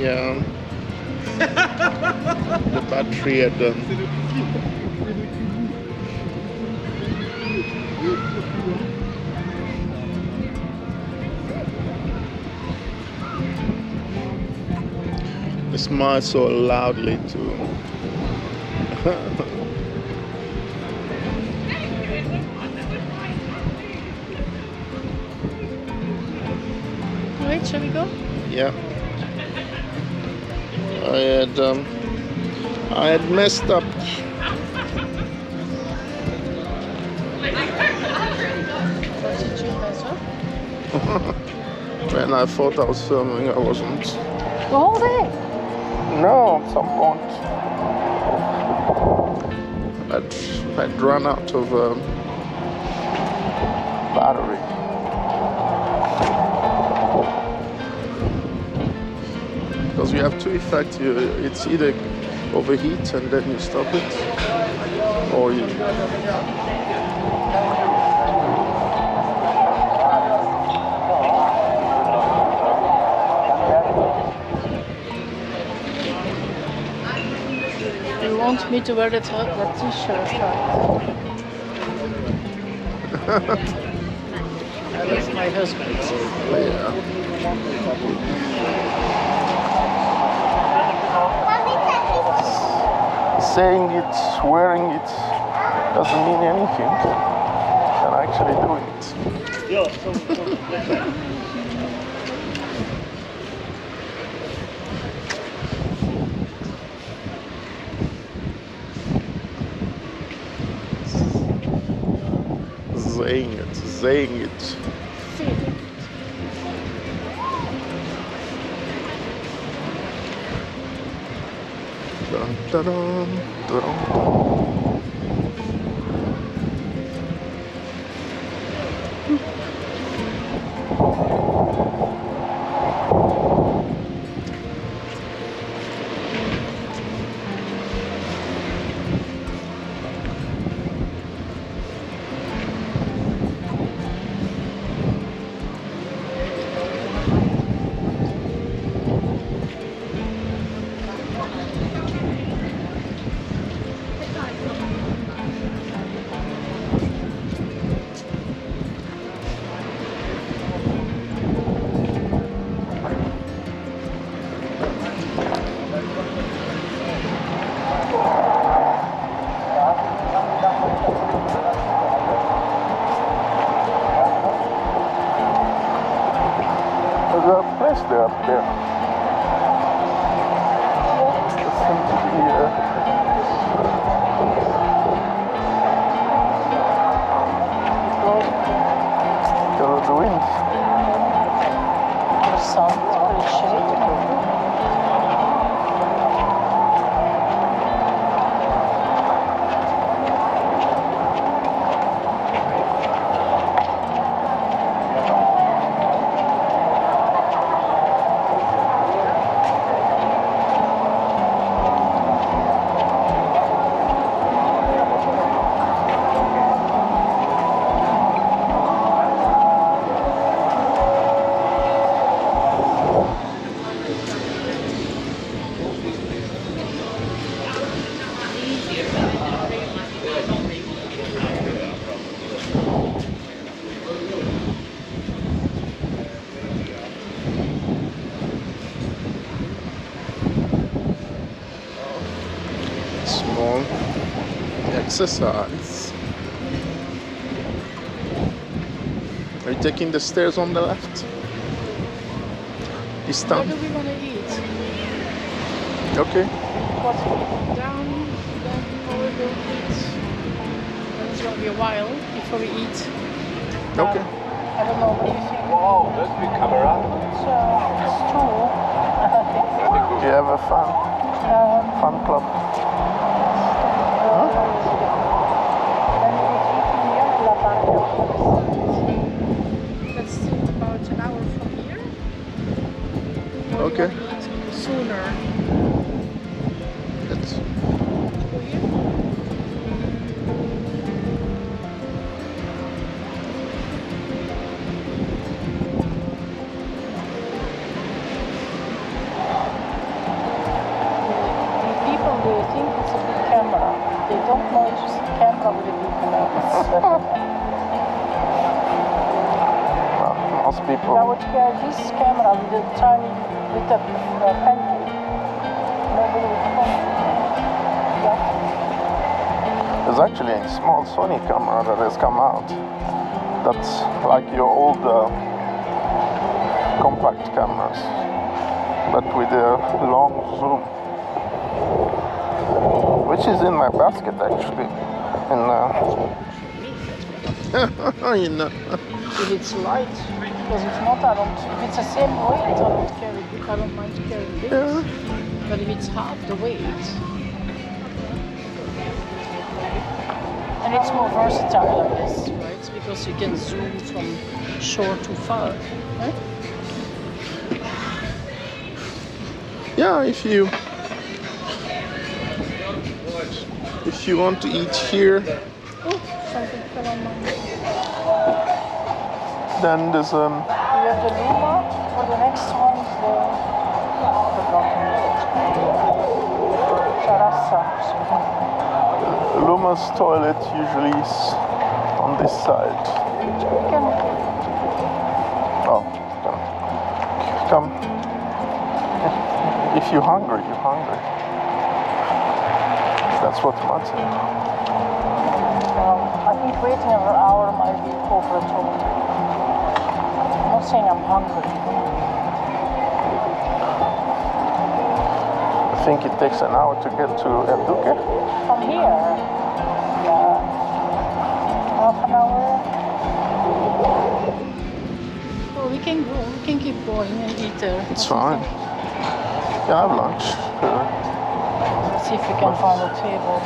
Yeah. The battery had It smiles so loudly too. Right, shall we go? Yeah. I had messed up. When I thought I was filming, I wasn't. The whole day? No, at some point. I'd run out of battery. Because you have two effects. It's either overheat and then you stop it, or you. You want me to wear that t-shirt, right? That's my husband. Yeah. Saying it, wearing it doesn't mean anything. And actually doing it. Saying it. Dun, dun, dun, dun, dun. They're up there. There seem to be the wind. The sun is pretty shady. Small exercise. Are you taking the stairs on the left? This Where time? do we want to eat? Okay. Down, then we will eat. Then it's going to be a while before we eat. Okay. I don't know, what do you think? Wow, that's big camera. It's true. Do you have a fun club? That's about an hour from here. Or Okay. you want to eat sooner. Let's. Go here. don't know if camera with a big lens. Well, most people. I would carry this camera with a tiny, with a pencil. Nobody would come. Yeah. There's actually a small Sony camera that has come out. That's like your old compact cameras, but with a long zoom, which is in my basket actually. You know. If it's light, because if not, I don't. If it's the same weight, I don't carry. I don't mind carrying this. Yeah. But if it's half the weight, and it's more versatile, I guess, right? Because you can zoom from short to far, right? Yeah, if you want to eat here, Oh, something fell on my. then there's We have the Luma, or the next one is the Terraza. Luma's toilet usually is on this side. We can. Oh, come. If you're hungry, you're hungry. That's what matters. I think waiting an hour might be over at all. I'm not saying I'm hungry. I think it takes an hour to get to El Duque. From here, yeah, half an hour. Oh, we can go. We can keep going and eat there. It's fine. Yeah, I have lunch. Let's see if we can find a table.